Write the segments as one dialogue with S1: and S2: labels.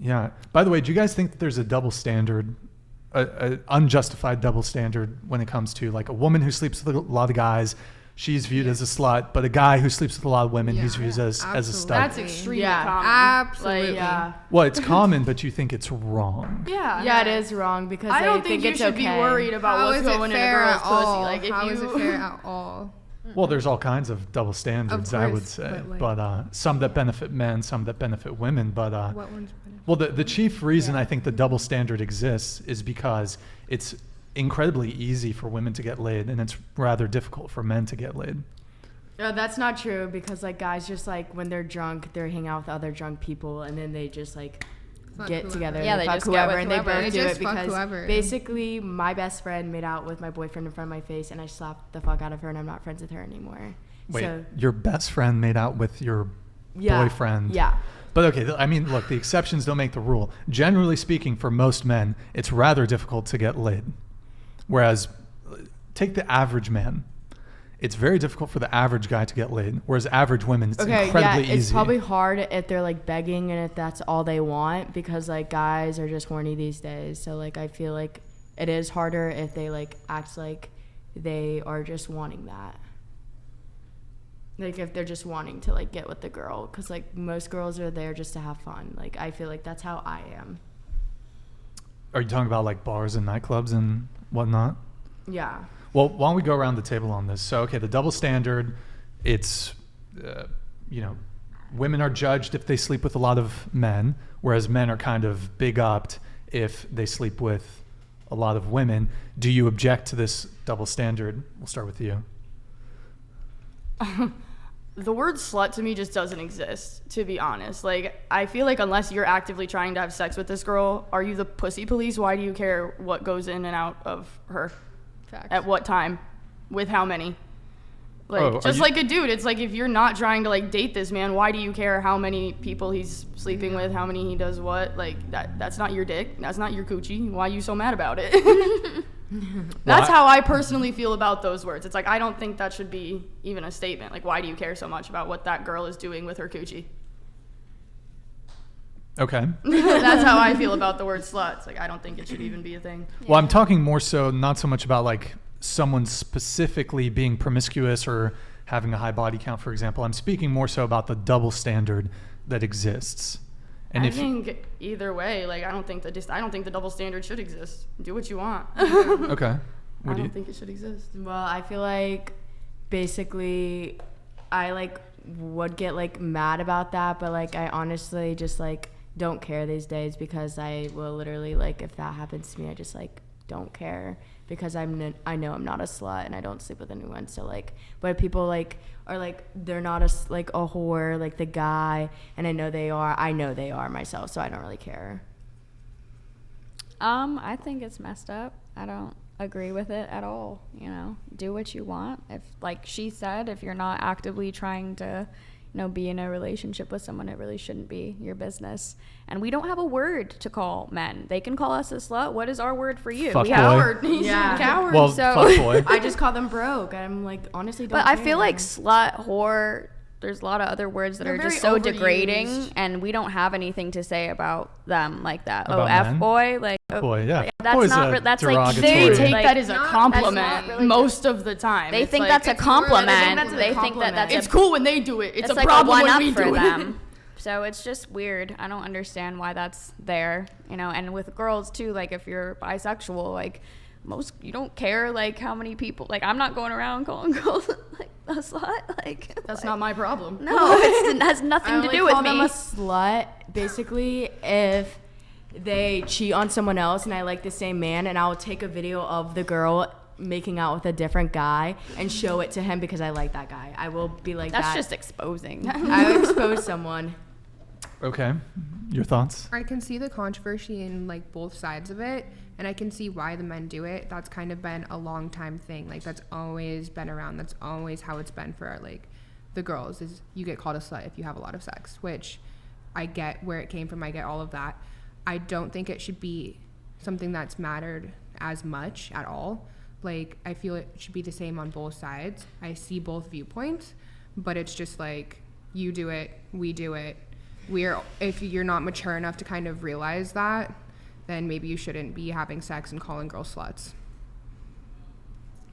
S1: Yeah. By the way, do you guys think that there's a double standard, a unjustified double standard when it comes to like a woman who sleeps with a lot of guys, she's viewed as a slut, but a guy who sleeps with a lot of women, he's viewed as a stud?
S2: That's extremely common.
S3: Absolutely.
S2: Like, yeah.
S1: Well, it's common, but you think it's wrong.
S2: Yeah.
S3: Yeah, it is wrong because
S2: I don't think you
S3: it's
S2: should be worried about what's going in a girl's pussy. Like, if
S3: How is it fair at all?
S1: Well, there's all kinds of double standards, I would say, but some that benefit men, some that benefit women. But
S3: what ones benefit?
S1: well, the chief reason I think the double standard exists is because it's incredibly easy for women to get laid, and it's rather difficult for men to get laid.
S3: No, that's not true because like guys just like when they're drunk, they hang out with other drunk people, and then they just like get together.
S4: Yeah,
S3: and
S4: they
S3: fuck
S4: just
S3: whoever,
S4: get
S3: and
S4: with
S3: they
S4: whoever.
S3: both
S4: They
S3: do
S4: just
S3: it
S4: fuck
S3: because
S4: whoever.
S3: basically my best friend made out with my boyfriend in front of my face, and I slapped the fuck out of her, and I'm not friends with her anymore.
S1: Wait,
S3: so,
S1: your best friend made out with your boyfriend?
S3: Yeah.
S1: But okay, I mean, look, the exceptions don't make the rule. Generally speaking, for most men, it's rather difficult to get laid. Whereas, take the average man. It's very difficult for the average guy to get laid. Whereas average women, it's incredibly easy.
S3: It's probably hard if they're like begging and if that's all they want because like guys are just horny these days. So like I feel like it is harder if they like act like they are just wanting that. Like if they're just wanting to like get with the girl, because like most girls are there just to have fun. Like I feel like that's how I am.
S1: Are you talking about like bars and nightclubs and whatnot?
S3: Yeah.
S1: Well, why don't we go around the table on this? So, okay, the double standard, it's, women are judged if they sleep with a lot of men, whereas men are kind of big-upped if they sleep with a lot of women. Do you object to this double standard? We'll start with you.
S2: The word slut to me just doesn't exist, to be honest. Like, I feel like unless you're actively trying to have sex with this girl, are you the pussy police? Why do you care what goes in and out of her?
S3: Facts.
S2: At what time? With how many? Like, just like a dude, it's like if you're not trying to like date this man, why do you care how many people he's sleeping with, how many he does what? Like, that's not your dick. That's not your coochie. Why are you so mad about it? That's how I personally feel about those words. It's like, I don't think that should be even a statement. Like, why do you care so much about what that girl is doing with her coochie?
S1: Okay.
S2: That's how I feel about the word slut. It's like, I don't think it should even be a thing.
S1: Well, I'm talking more so, not so much about like someone specifically being promiscuous or having a high body count, for example. I'm speaking more so about the double standard that exists. And
S2: I think either way, like I don't think the double standard should exist. Do what you want.
S1: Okay.
S2: I don't think it should exist.
S3: Well, I feel like basically I like would get like mad about that, but like I honestly just like don't care these days because I will literally like if that happens to me I just like don't care because I know I'm not a slut and I don't sleep with anyone. So like but people like are like they're not a whore like the guy, and I know they are myself, so I don't really care.
S4: I think it's messed up. I don't agree with it at all. Do what you want. If like she said, if you're not actively trying to be in a relationship with someone, it really shouldn't be your business. And we don't have a word to call men. They can call us a slut. What is our word for you?
S1: Fuck
S2: Coward.
S3: Yeah.
S2: Coward.
S1: Well,
S2: so
S1: fuck boy.
S3: I just call them broke. I'm like honestly don't
S4: But
S3: care.
S4: I feel like slut, whore, there's a lot of other words that
S2: They're
S4: are just
S2: very
S4: so degrading,
S2: overused.
S4: and we don't have anything to say about them like that.
S1: About
S4: F
S1: men?
S4: boy, like
S1: Boy, yeah.
S4: that's
S1: Boy's
S4: not
S1: a
S4: that's like
S1: derogatory.
S2: they take
S4: like,
S2: that as a
S4: not-
S2: compliment
S4: that's not really
S2: most of the time.
S4: They
S2: It's
S4: think
S2: like,
S4: that's a
S2: it's
S4: compliment.
S3: They think that's a
S2: it's cool when they do it. It's a
S4: like
S2: problem
S4: a
S2: when
S4: one-up
S2: we
S4: for
S2: do
S4: them. So it's just weird. I don't understand why that's there, and with girls too, like if you're bisexual, like you don't care like how many people, like I'm not going around calling girls like a slut, like
S2: That's not my problem.
S4: no, it has nothing to do with
S3: I only
S4: me.
S3: call them a slut basically if they cheat on someone else and I like the same man, and I will take a video of the girl making out with a different guy and show it to him because I like that guy. I will be like
S4: That's
S3: that.
S4: just exposing.
S3: I would expose someone.
S1: Okay. Your thoughts?
S5: I can see the controversy in like both sides of it, and I can see why the men do it. That's kind of been a long time thing. Like that's always been around. That's always how it's been for like the girls is you get called a slut if you have a lot of sex, which I get where it came from. I get all of that. I don't think it should be something that's mattered as much at all. Like I feel it should be the same on both sides. I see both viewpoints, but it's just like you do it, we do it. if you're not mature enough to kind of realize that, then maybe you shouldn't be having sex and calling girls sluts.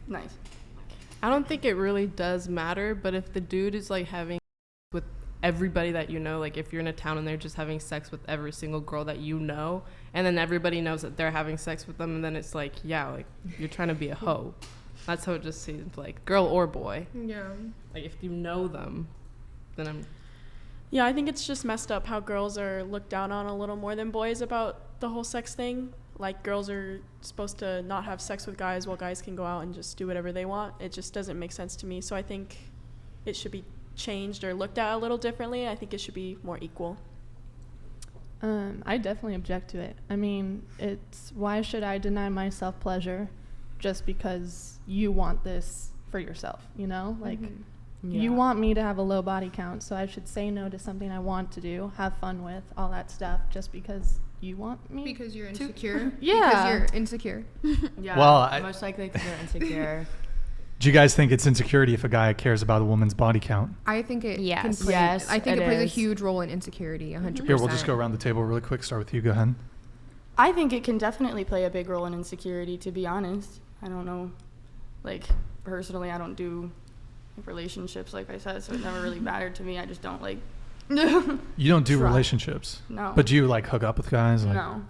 S2: Nice.
S6: I don't think it really does matter, but if the dude is like having with everybody that you know, like if you're in a town and they're just having sex with every single girl that you know, and then everybody knows that they're having sex with them, and then it's like, yeah, like you're trying to be a hoe. That's how it just seems like, girl or boy.
S5: Yeah.
S6: Like if you know them, then I'm.
S7: Yeah, I think it's just messed up how girls are looked down on a little more than boys about the whole sex thing. Like, girls are supposed to not have sex with guys while guys can go out and just do whatever they want. It just doesn't make sense to me. So I think it should be changed or looked at a little differently. I think it should be more equal.
S8: I definitely object to it. I mean, it's why should I deny myself pleasure just because you want this for yourself, you know? Like, you want me to have a low body count, so I should say no to something I want to do, have fun with, all that stuff, just because you want me.
S5: Because you're insecure.
S8: Yeah.
S5: Because you're insecure.
S3: Yeah.
S1: Well,
S3: most likely because you're insecure.
S1: Do you guys think it's insecurity if a guy cares about a woman's body count?
S5: I think it
S4: Yes.
S5: can play,
S3: Yes,
S5: I think
S3: it
S5: it plays a
S3: is.
S5: huge role in insecurity, 100%.
S1: Here, we'll just go around the table really quick. Start with you. Go ahead.
S2: I think it can definitely play a big role in insecurity, to be honest. I don't know. Like, personally, I don't do relationships, like I said, so it never really mattered to me. I just don't, like...
S1: You don't do
S2: Try.
S1: relationships?
S2: No.
S1: But do you, like, hook up with guys? Like,
S2: No.